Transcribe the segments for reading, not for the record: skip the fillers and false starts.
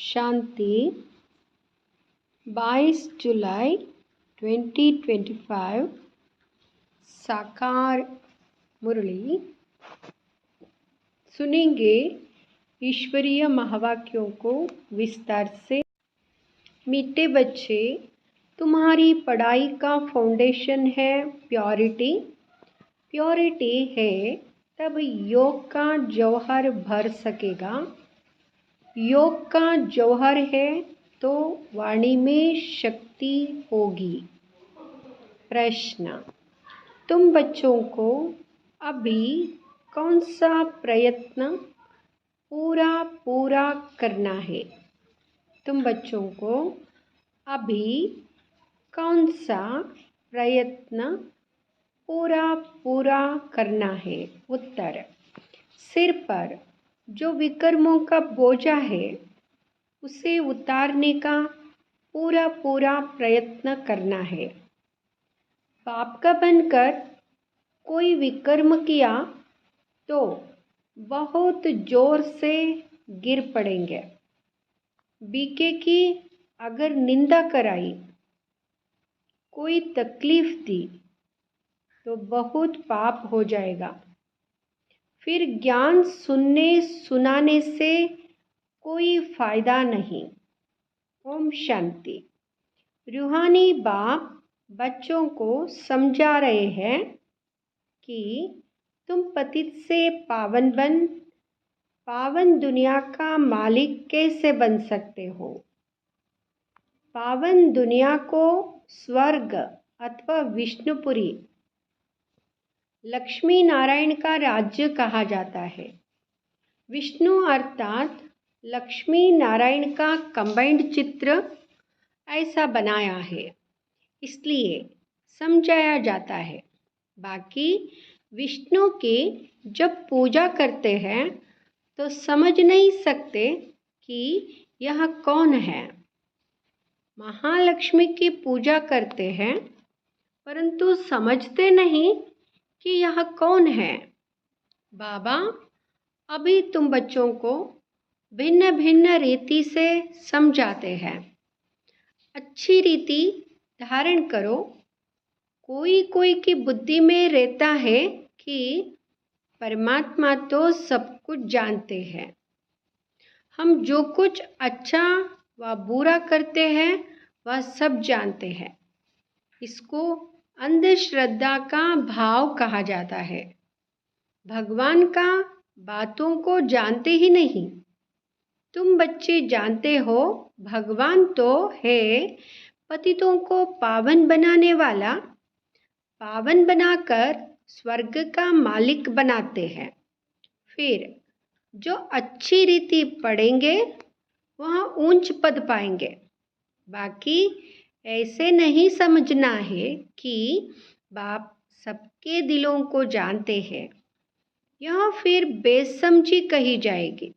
शांति 22 जुलाई 2025 साकार मुरली सुनेंगे। ईश्वरीय महावाक्यों को विस्तार से। मीठे बच्चे, तुम्हारी पढ़ाई का फाउंडेशन है प्योरिटी। प्योरिटी है तब योग का जौहर भर सकेगा। योग का जौहर है तो वाणी में शक्ति होगी। प्रश्न, तुम बच्चों को अभी कौन सा प्रयत्न पूरा करना है? तुम बच्चों को अभी कौन सा प्रयत्न पूरा करना है? उत्तर, सिर पर जो विकर्मों का बोझा है उसे उतारने का पूरा प्रयत्न करना है। पाप का बनकर कोई विकर्म किया तो बहुत जोर से गिर पड़ेंगे। बीके की अगर निंदा कराई, कोई तकलीफ दी तो बहुत पाप हो जाएगा। फिर ज्ञान सुनने सुनाने से कोई फायदा नहीं। ओम शांति। रूहानी बाप बच्चों को समझा रहे हैं कि तुम पतित से पावन दुनिया का मालिक कैसे बन सकते हो। पावन दुनिया को स्वर्ग अथवा विष्णुपुरी, लक्ष्मी नारायण का राज्य कहा जाता है। विष्णु अर्थात लक्ष्मी नारायण का कंबाइंड चित्र ऐसा बनाया है, इसलिए समझाया जाता है। बाकी विष्णु की जब पूजा करते हैं तो समझ नहीं सकते कि यह कौन है। महालक्ष्मी की पूजा करते हैं परंतु समझते नहीं कि यह कौन है। बाबा अभी तुम बच्चों को भिन्न भिन्न रीति से समझाते हैं। अच्छी रीति धारण करो। कोई की बुद्धि में रहता है कि परमात्मा तो सब कुछ जानते हैं। हम जो कुछ अच्छा व बुरा करते हैं वह सब जानते हैं। इसको अंधश्रद्धा का भाव कहा जाता है। भगवान का बातों को जानते ही नहीं। तुम बच्चे जानते हो भगवान तो है पतितों को पावन बनाने वाला। पावन बनाकर स्वर्ग का मालिक बनाते हैं। फिर जो अच्छी रीति पढ़ेंगे वह ऊंच पद पाएंगे। बाकी ऐसे नहीं समझना है कि बाप सबके दिलों को जानते हैं। यह फिर बेसमझी कही जाएगी।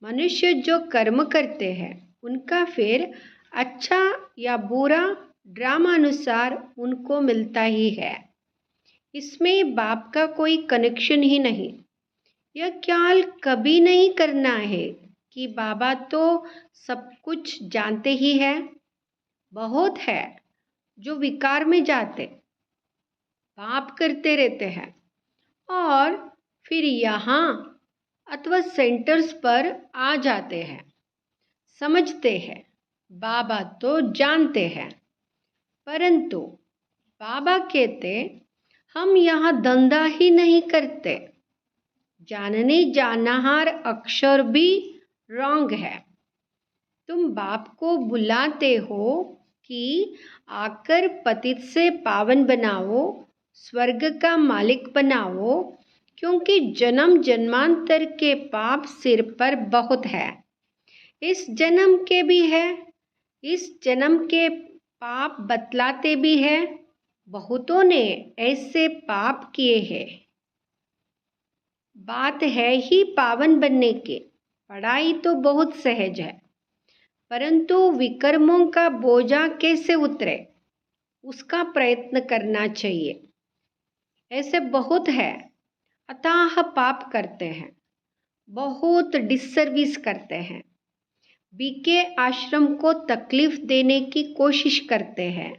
मनुष्य जो कर्म करते हैं उनका फिर अच्छा या बुरा ड्रामानुसार उनको मिलता ही है। इसमें बाप का कोई कनेक्शन ही नहीं। यह ख्याल कभी नहीं करना है कि बाबा तो सब कुछ जानते ही है। बहुत है जो विकार में जाते पाप करते रहते हैं और फिर यहाँ अथवा सेंटर्स पर आ जाते हैं। समझते हैं बाबा तो जानते हैं, परंतु बाबा कहते हम यहाँ धंधा ही नहीं करते। जानने जानहार अक्षर भी रॉन्ग है। तुम बाप को बुलाते हो कि आकर पतित से पावन बनाओ, स्वर्ग का मालिक बनाओ, क्योंकि जन्म जन्मांतर के पाप सिर पर बहुत है। इस जन्म के भी है, इस जन्म के पाप बतलाते भी है। बहुतों ने ऐसे पाप किए हैं। बात है ही पावन बनने की। पढ़ाई तो बहुत सहज है, परंतु विकर्मों का बोझा कैसे उतरे उसका प्रयत्न करना चाहिए। ऐसे बहुत है अथाह पाप करते हैं, बहुत डिससर्विस करते हैं। बीके आश्रम को तकलीफ देने की कोशिश करते हैं।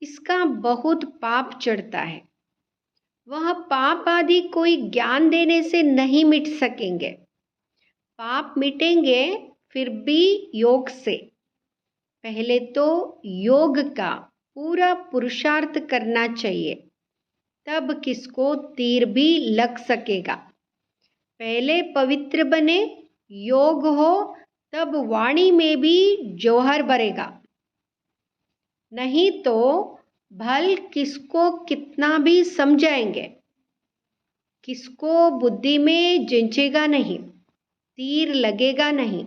इसका बहुत पाप चढ़ता है। वह पाप आदि कोई ज्ञान देने से नहीं मिट सकेंगे। पाप मिटेंगे फिर भी योग से। पहले तो योग का पूरा पुरुषार्थ करना चाहिए, तब किसको तीर भी लग सकेगा। पहले पवित्र बने, योग हो, तब वाणी में भी जौहर भरेगा। नहीं तो भल किसको कितना भी समझाएंगे, किसको बुद्धि में जंचेगा नहीं, तीर लगेगा नहीं।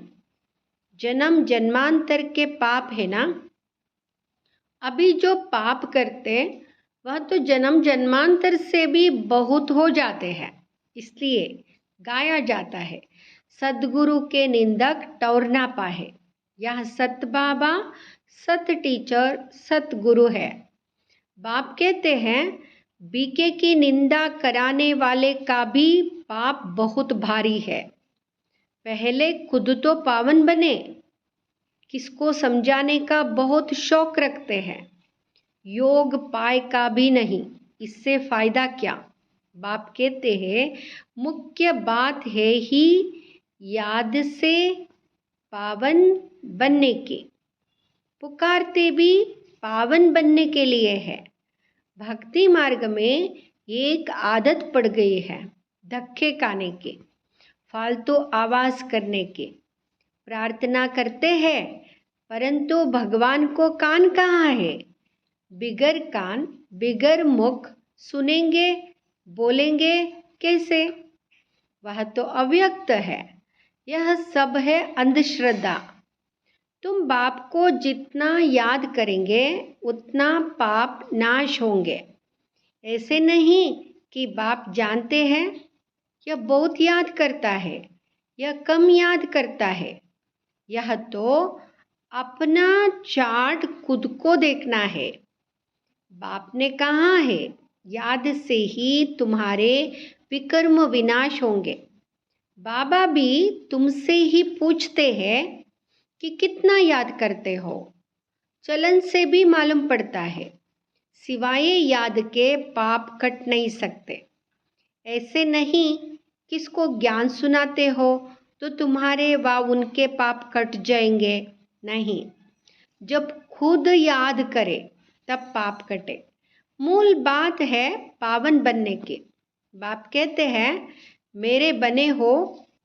जन्म जन्मांतर के पाप है ना। अभी जो पाप करते वह तो जन्म जन्मांतर से भी बहुत हो जाते हैं। इसलिए गाया जाता है, सदगुरु के निंदक टौर ना पाए। यह सत बाबा, सत टीचर, सतगुरु है। बाप कहते हैं, बीके की निंदा कराने वाले का भी पाप बहुत भारी है। पहले खुद तो पावन बने। किसको समझाने का बहुत शौक रखते हैं। योग पाए का भी नहीं, इससे फायदा क्या। बाप कहते हैं, मुख्य बात है ही याद से पावन बनने की। पुकारते भी पावन बनने के लिए है। भक्ति मार्ग में एक आदत पड़ गई है, धक्के खाने की, फालतू आवाज करने की। प्रार्थना करते हैं, परंतु भगवान को कान कहाँ है। बिगर कान बिगर मुख सुनेंगे, बोलेंगे कैसे। वह तो अव्यक्त है। यह सब है अंधश्रद्धा। तुम बाप को जितना याद करेंगे उतना पाप नाश होंगे। ऐसे नहीं कि बाप जानते हैं, यह बहुत याद करता है, यह कम याद करता है। यह तो अपना चार्ट खुद को देखना है। बाप ने कहा है, याद से ही तुम्हारे विकर्म विनाश होंगे। बाबा भी तुमसे ही पूछते हैं कि कितना याद करते हो। चलन से भी मालूम पड़ता है। सिवाय याद के पाप कट नहीं सकते। ऐसे नहीं किसको ज्ञान सुनाते हो तो तुम्हारे व उनके पाप कट जाएंगे। नहीं, जब खुद याद करे तब पाप कटे। मूल बात है पावन बनने की। बाप कहते हैं, मेरे बने हो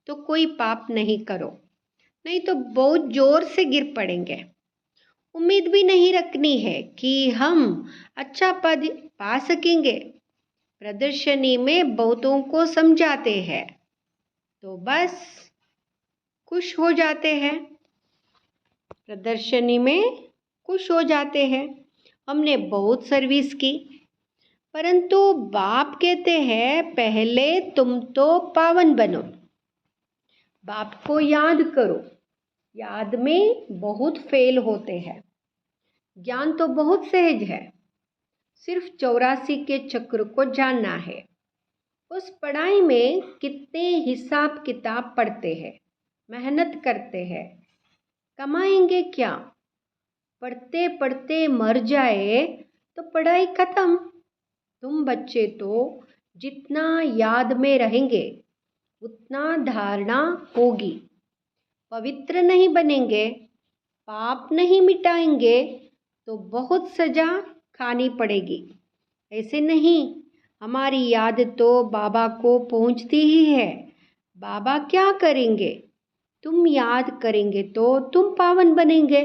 तो कोई पाप नहीं करो, नहीं तो बहुत जोर से गिर पड़ेंगे। उम्मीद भी नहीं रखनी है कि हम अच्छा पद पा सकेंगे। प्रदर्शनी में बहुतों को समझाते हैं तो बस खुश हो जाते हैं। प्रदर्शनी में खुश हो जाते हैं, हमने बहुत सर्विस की। परंतु बाप कहते हैं, पहले तुम तो पावन बनो। बाप को याद करो। याद में बहुत फेल होते हैं। ज्ञान तो बहुत सहज है, सिर्फ 84 के चक्र को जानना है। उस पढ़ाई में कितने हिसाब किताब पढ़ते हैं, मेहनत करते हैं, कमाएंगे क्या। पढ़ते पढ़ते मर जाए तो पढ़ाई खत्म। तुम बच्चे तो जितना याद में रहेंगे उतना धारणा होगी। पवित्र नहीं बनेंगे, पाप नहीं मिटाएंगे तो बहुत सजा खानी पड़ेगी। ऐसे नहीं, हमारी याद तो बाबा को पहुंचती ही है। बाबा क्या करेंगे, तुम याद करेंगे तो तुम पावन बनेंगे।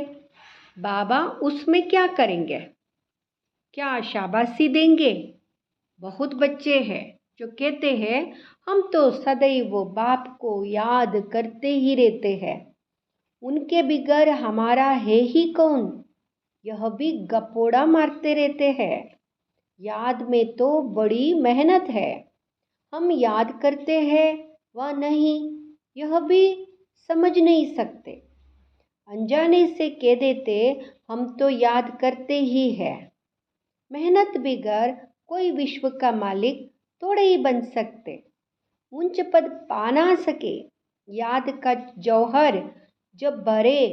बाबा उसमें क्या करेंगे, क्या शाबाशी देंगे। बहुत बच्चे हैं जो कहते हैं, हम तो सदैव बाप को याद करते ही रहते हैं, उनके बिगर हमारा है ही कौन। यह भी गपोड़ा मारते रहते हैं। याद में तो बड़ी मेहनत है। हम याद करते हैं व नहीं, यह भी समझ नहीं सकते। अनजाने से कह देते, हम तो याद करते ही हैं। मेहनत बिगर कोई विश्व का मालिक थोड़े ही बन सकते। उच्च पद पा ना सके, याद का जौहर जब बढ़े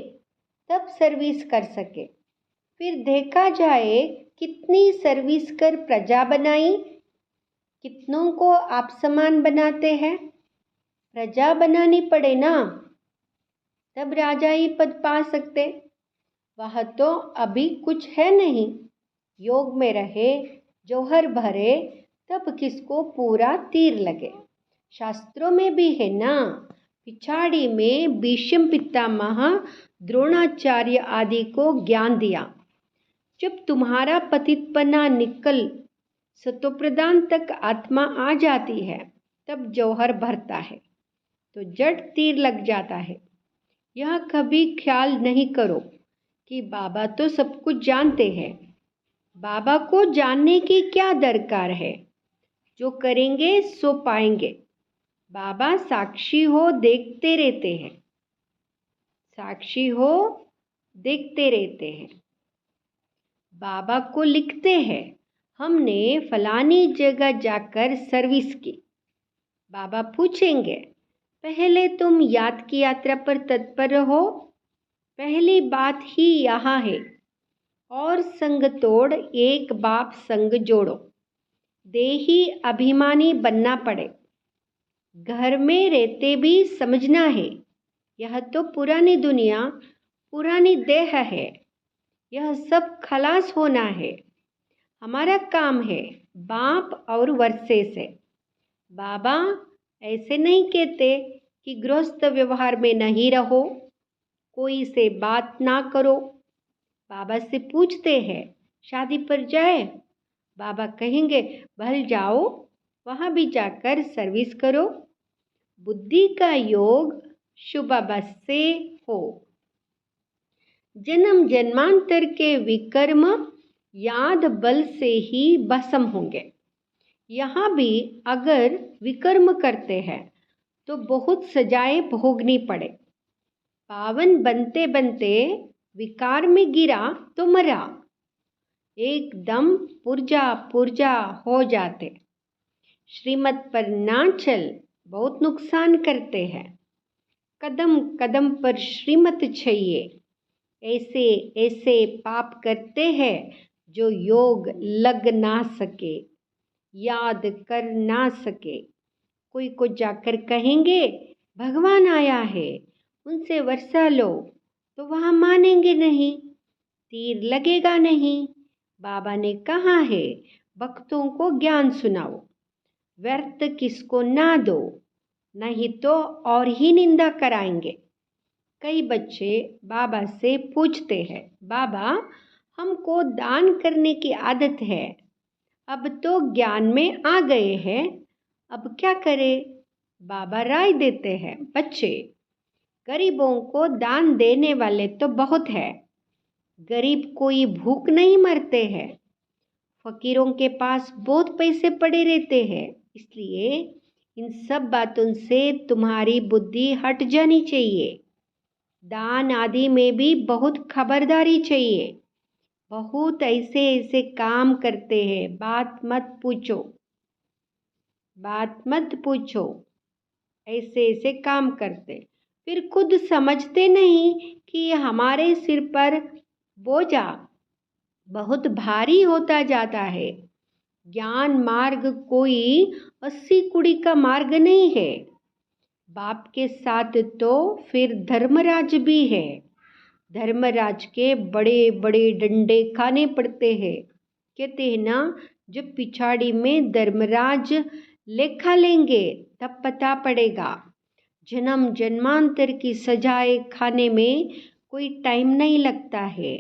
तब सर्विस कर सके। फिर देखा जाए कितनी सर्विस कर प्रजा बनाई, कितनों को आप समान बनाते हैं। प्रजा बनानी पड़े ना, तब राजाई पद पा सकते। वह तो अभी कुछ है नहीं। योग में रहे, जौहर भरे, तब किसको पूरा तीर लगे। शास्त्रों में भी है ना, पिछाड़ी में भीष्म पितामह द्रोणाचार्य आदि को ज्ञान दिया। जब तुम्हारा पतितपना निकल सतोप्रधान तक आत्मा आ जाती है, तब जौहर भरता है तो जड़ तीर लग जाता है। यह कभी ख्याल नहीं करो कि बाबा तो सब कुछ जानते हैं। बाबा को जानने की क्या दरकार है, जो करेंगे सो पाएंगे। बाबा साक्षी हो देखते रहते हैं, साक्षी हो देखते रहते हैं। बाबा को लिखते हैं, हमने फलानी जगह जाकर सर्विस की। बाबा पूछेंगे, पहले तुम याद की यात्रा पर तत्पर रहो। पहली बात ही यहाँ है, और संग तोड़ एक बाप संग जोड़ो। देही अभिमानी बनना पड़े। घर में रहते भी समझना है, यह तो पुरानी दुनिया, पुरानी देह है। यह सब खलास होना है। हमारा काम है बाप और वर्षे से। बाबा ऐसे नहीं कहते कि गृहस्थ व्यवहार में नहीं रहो, कोई से बात ना करो। बाबा से पूछते हैं, शादी पर जाए? बाबा कहेंगे, भल जाओ, वहाँ भी जाकर सर्विस करो। बुद्धि का योग शुभ बस से हो। जन्म जन्मांतर के विकर्म याद बल से ही भस्म होंगे। यहाँ भी अगर विकर्म करते हैं तो बहुत सजाएं भोगनी पड़े। पावन बनते बनते विकार में गिरा तो मरा, एकदम पुर्जा पुर्जा हो जाते। श्रीमत पर ना चल, बहुत नुकसान करते हैं। कदम कदम पर श्रीमत चाहिए। ऐसे ऐसे पाप करते हैं जो योग लग ना सके, याद कर ना सके। कोई को जाकर कहेंगे भगवान आया है, उनसे वर्षा लो, तो वहाँ मानेंगे नहीं, तीर लगेगा नहीं। बाबा ने कहा है, भक्तों को ज्ञान सुनाओ, व्यर्थ किसको ना दो, नहीं तो और ही निंदा कराएंगे। कई बच्चे बाबा से पूछते हैं, बाबा हमको दान करने की आदत है, अब तो ज्ञान में आ गए हैं, अब क्या करें? बाबा राय देते हैं, बच्चे गरीबों को दान देने वाले तो बहुत है। गरीब कोई भूख नहीं मरते हैं। फकीरों के पास बहुत पैसे पड़े रहते हैं। इसलिए इन सब बातों से तुम्हारी बुद्धि हट जानी चाहिए। दान आदि में भी बहुत खबरदारी चाहिए। बहुत ऐसे ऐसे काम करते हैं, बात मत पूछो, बात मत पूछो। ऐसे ऐसे काम करते, फिर खुद समझते नहीं कि हमारे सिर पर बोझा बहुत भारी होता जाता है। ज्ञान मार्ग कोई 80 कुड़ी का मार्ग नहीं है। बाप के साथ तो फिर धर्मराज भी है। धर्मराज के बड़े बड़े डंडे खाने पड़ते हैं। कहते हैं ना, जब पिछाड़ी में धर्मराज लेखा लेंगे तब पता पड़ेगा। जन्म जन्मांतर की सजाएं खाने में कोई टाइम नहीं लगता है।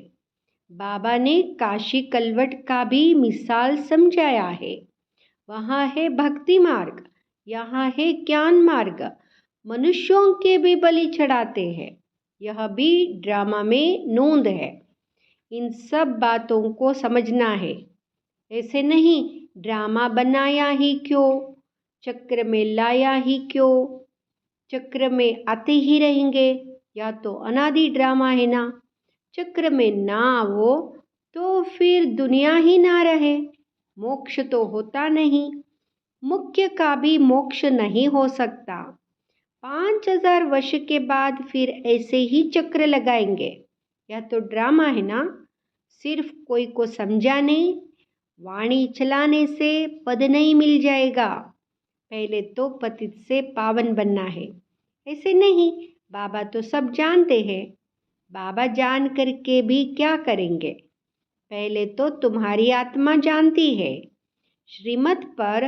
बाबा ने काशी कलवट का भी मिसाल समझाया है। वहाँ है भक्ति मार्ग, यहाँ है ज्ञान मार्ग। मनुष्यों के भी बलि चढ़ाते हैं, यह भी ड्रामा में नोंद है। इन सब बातों को समझना है। ऐसे नहीं ड्रामा बनाया ही क्यों, चक्र में लाया ही क्यों, चक्र में आते ही रहेंगे। या तो अनादि ड्रामा है ना, चक्र में ना आओ तो फिर दुनिया ही ना रहे, मोक्ष तो होता नहीं। मुख्य का भी मोक्ष नहीं हो सकता। 5000 वर्ष के बाद फिर ऐसे ही चक्र लगाएंगे। यह तो ड्रामा है ना, सिर्फ कोई को समझाने, वाणी चलाने से पद नहीं मिल जाएगा। पहले तो पतित से पावन बनना है। ऐसे नहीं, बाबा तो सब जानते हैं। बाबा जान करके भी क्या करेंगे? पहले तो तुम्हारी आत्मा जानती है श्रीमत पर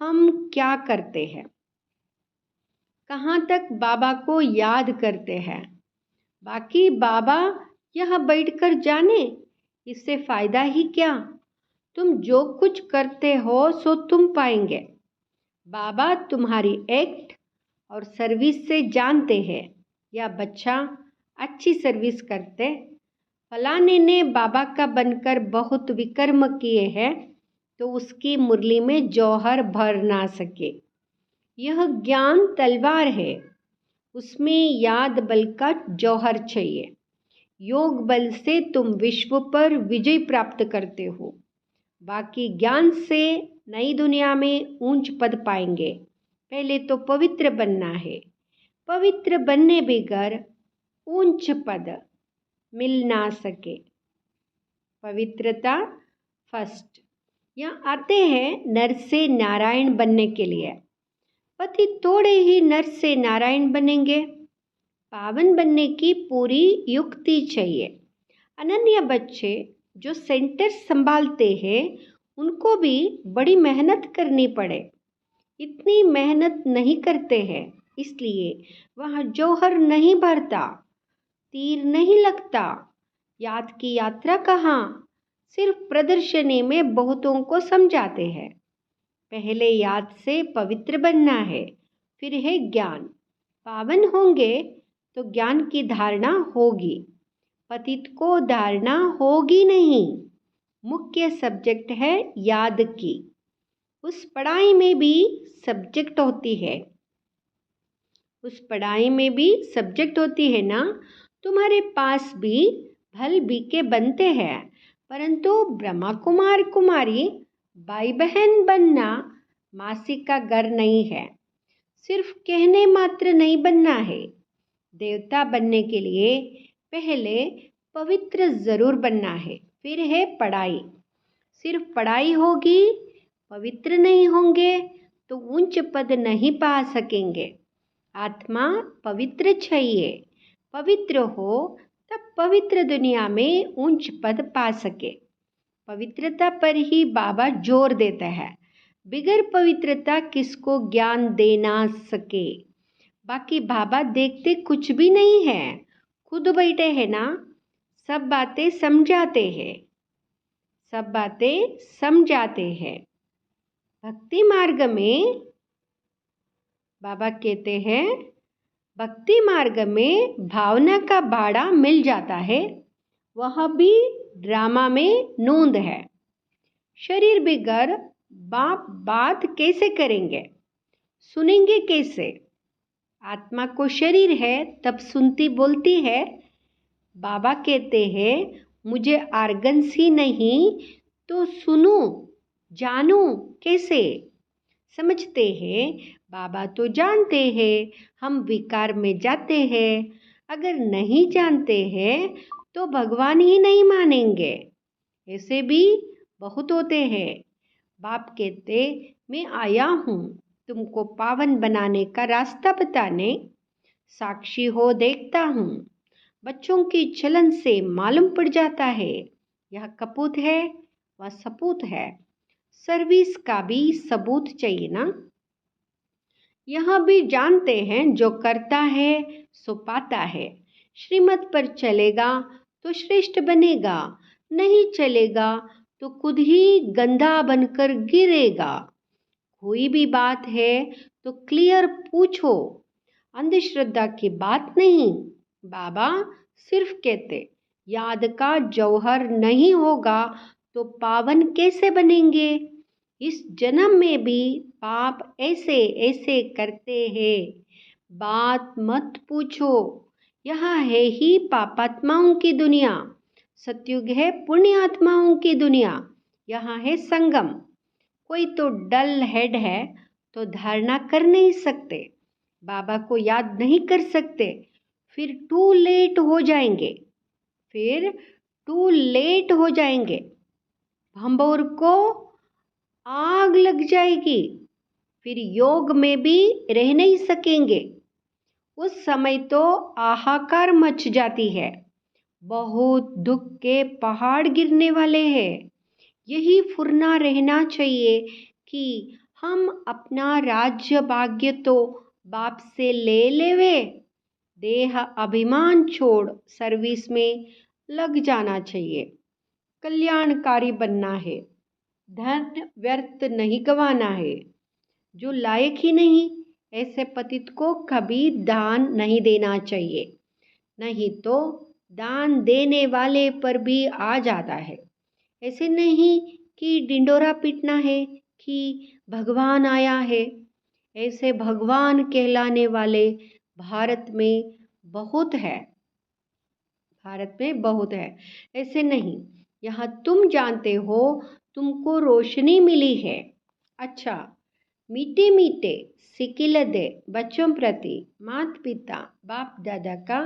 हम क्या करते हैं, कहाँ तक बाबा को याद करते हैं। बाकी बाबा यहाँ बैठकर जाने, इससे फायदा ही क्या? तुम जो कुछ करते हो सो तुम पाएंगे। बाबा तुम्हारी एक्ट और सर्विस से जानते हैं। यह बच्चा अच्छी सर्विस करते, फलाने ने बाबा का बनकर बहुत विकर्म किए हैं तो उसकी मुरली में जौहर भर ना सके। यह ज्ञान तलवार है, उसमें याद बल का जौहर चाहिए। योग बल से तुम विश्व पर विजय प्राप्त करते हो। बाकी ज्ञान से नई दुनिया में ऊंच पद पाएंगे। पहले तो पवित्र बनना है। पवित्र बनने बगैर ऊंच पद मिल ना सके। पवित्रता फर्स्ट। यहाँ आते हैं नर से नारायण बनने के लिए। पति तोड़े ही नर से नारायण बनेंगे। पावन बनने की पूरी युक्ति चाहिए। अनन्य बच्चे जो सेंटर संभालते हैं उनको भी बड़ी मेहनत करनी पड़े। इतनी मेहनत नहीं करते हैं, इसलिए वहाँ जौहर नहीं भरता, तीर नहीं लगता। याद की यात्रा कहाँ, सिर्फ प्रदर्शनी में बहुतों को समझाते हैं। पहले याद से पवित्र बनना है, फिर है ज्ञान। पावन होंगे तो ज्ञान की धारणा होगी, पतित को धारणा होगी नहीं। मुख्य सब्जेक्ट है याद की। उस पढ़ाई में भी सब्जेक्ट होती है, उस पढ़ाई में भी सब्जेक्ट होती है ना। तुम्हारे पास भी भल बीके बनते हैं, परंतु ब्रह्मा कुमार कुमारी भाई बहन बनना मासी का घर नहीं है। सिर्फ कहने मात्र नहीं बनना है। देवता बनने के लिए पहले पवित्र जरूर बनना है, फिर है पढ़ाई। सिर्फ पढ़ाई होगी, पवित्र नहीं होंगे तो ऊंच पद नहीं पा सकेंगे। आत्मा पवित्र चाहिए, पवित्र हो तब पवित्र दुनिया में ऊंच पद पा सके। पवित्रता पर ही बाबा जोर देता है। बिगर पवित्रता किसको ज्ञान दे ना सके। बाकी बाबा देखते कुछ भी नहीं है, खुद बैठे हैं ना, सब बातें समझाते हैं, सब बातें समझाते हैं। भक्ति मार्ग में बाबा कहते हैं, भक्ति मार्ग में भावना का भाड़ा मिल जाता है, वह भी ड्रामा में नूंद है। शरीर बिगर बाप बात कैसे करेंगे, सुनेंगे कैसे? आत्मा को शरीर है तब सुनती बोलती है। बाबा कहते हैं मुझे आर्गन्स ही नहीं तो सुनूं जानूं कैसे? समझते हैं बाबा तो जानते हैं हम विकार में जाते हैं। अगर नहीं जानते हैं तो भगवान ही नहीं मानेंगे। ऐसे भी बहुत होते हैं। बाप कहते मैं आया हूँ तुमको पावन बनाने का रास्ता बताने, साक्षी हो देखता हूँ। बच्चों की चलन से मालूम पड़ जाता है यह कपूत है वह सपूत है। सर्विस का भी सबूत चाहिए ना। यह भी जानते हैं जो करता है सो पाता है। श्रीमत पर चलेगा तो श्रेष्ठ बनेगा, नहीं चलेगा तो खुद ही गंदा बनकर गिरेगा। कोई भी बात है तो क्लियर पूछो, अंधश्रद्धा की बात नहीं। बाबा सिर्फ कहते याद का जौहर नहीं होगा तो पावन कैसे बनेंगे? इस जन्म में भी पाप ऐसे ऐसे करते हैं, बात मत पूछो। यहाँ है ही पापात्माओं की दुनिया, सतयुग है पुण्य आत्माओं की दुनिया। यहाँ है संगम। कोई तो डल हेड है तो धारणा कर नहीं सकते। बाबा को याद नहीं कर सकते, फिर टू लेट हो जाएंगे, फिर टू लेट हो जाएंगे। भंबोर को आग लग जाएगी, फिर योग में भी रह नहीं सकेंगे। उस समय तो हाहाकार मच जाती है, बहुत दुख के पहाड़ गिरने वाले हैं। यही फुरना रहना चाहिए कि हम अपना राज्य भाग्य तो बाप से ले लेवे, देह अभिमान छोड़ सर्विस में लग जाना चाहिए। कल्याणकारी बनना है, धन व्यर्थ नहीं गंवाना है। जो लायक ही नहीं, ऐसे पतित को कभी दान नहीं देना चाहिए, नहीं तो दान देने वाले पर भी आ जाता है। ऐसे नहीं कि डिंडोरा पीटना है कि भगवान आया है। ऐसे भगवान कहलाने वाले भारत में बहुत है, भारत में बहुत है। ऐसे नहीं, यहाँ तुम जानते हो तुमको रोशनी मिली है। अच्छा, मीठे मीठे सिकिलदे बच्चों प्रति माता पिता बाप दादा का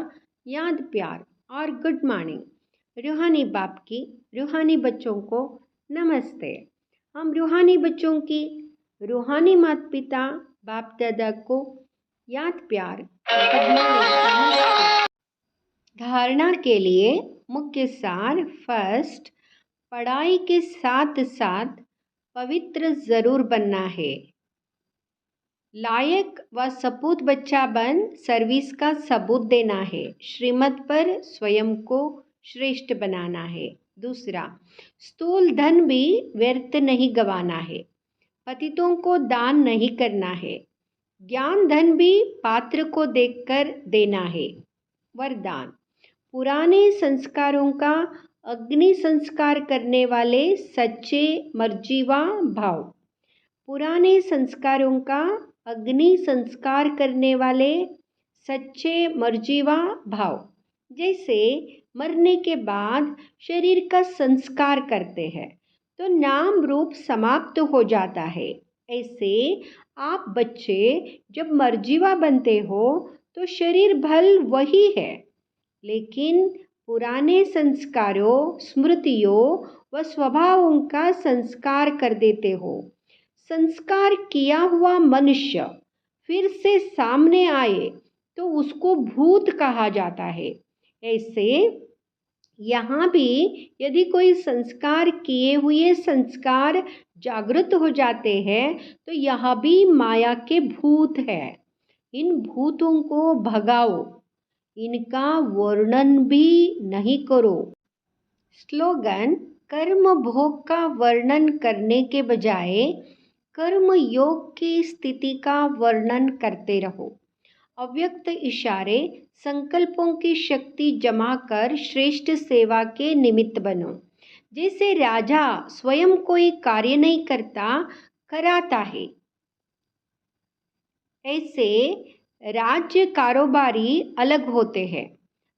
याद प्यार और गुड मॉर्निंग। रूहानी बाप की रूहानी बच्चों को नमस्ते। हम रूहानी बच्चों की रूहानी माता पिता बाप दादा को याद प्यार गुड मॉर्निंग नमस्ते। धारणा के लिए मुख्य सार। फर्स्ट, पढ़ाई के साथ साथ पवित्र जरूर बनना है। लायक व सपूत बच्चा बन सर्विस का सबूत देना है। श्रीमत पर स्वयं को श्रेष्ठ बनाना है। दूसरा, स्थूल धन भी व्यर्थ नहीं गंवाना है। पतितों को दान नहीं करना है। ज्ञान धन भी पात्र को देखकर देना है। वरदान, पुराने संस्कारों का अग्नि संस्कार करने वाले सच्चे मर्जीवा भाव। पुराने संस्कारों का अग्नि संस्कार करने वाले सच्चे मर्जीवा भाव, जैसे मरने के बाद शरीर का संस्कार करते हैं तो नाम रूप समाप्त हो जाता है। ऐसे आप बच्चे जब मर्जीवा बनते हो तो शरीर भल वही है, लेकिन पुराने संस्कारों स्मृतियों व स्वभावों का संस्कार कर देते हो। संस्कार किया हुआ मनुष्य फिर से सामने आए तो उसको भूत कहा जाता है। ऐसे यहाँ भी यदि कोई संस्कार किए हुए संस्कार जागृत हो जाते हैं तो यह भी माया के भूत है। इन भूतों को भगाओ, इनका वर्णन भी नहीं करो। स्लोगन, कर्म भोग का वर्णन करने के बजाय कर्म योग की स्थिति का वर्णन करते रहो। अव्यक्त इशारे संकल्पों की शक्ति जमा कर श्रेष्ठ सेवा के निमित्त बनो। जैसे राजा स्वयं कोई कार्य नहीं करता, कराता है, ऐसे राज्य कारोबारी अलग होते हैं।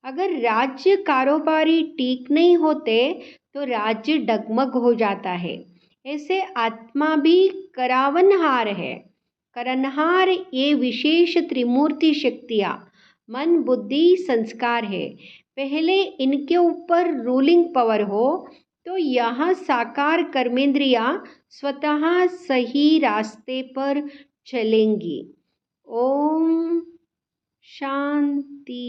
अगर राज्य कारोबारी ठीक नहीं होते तो राज्य डगमग हो जाता है। ऐसे आत्मा भी करावनहार है। करनहार ये विशेष त्रिमूर्ति शक्तियाँ मन बुद्धि संस्कार है। पहले इनके ऊपर रूलिंग पावर हो तो यह साकार कर्मेंद्रियाँ स्वतः सही रास्ते पर चलेंगी। ओम शांति।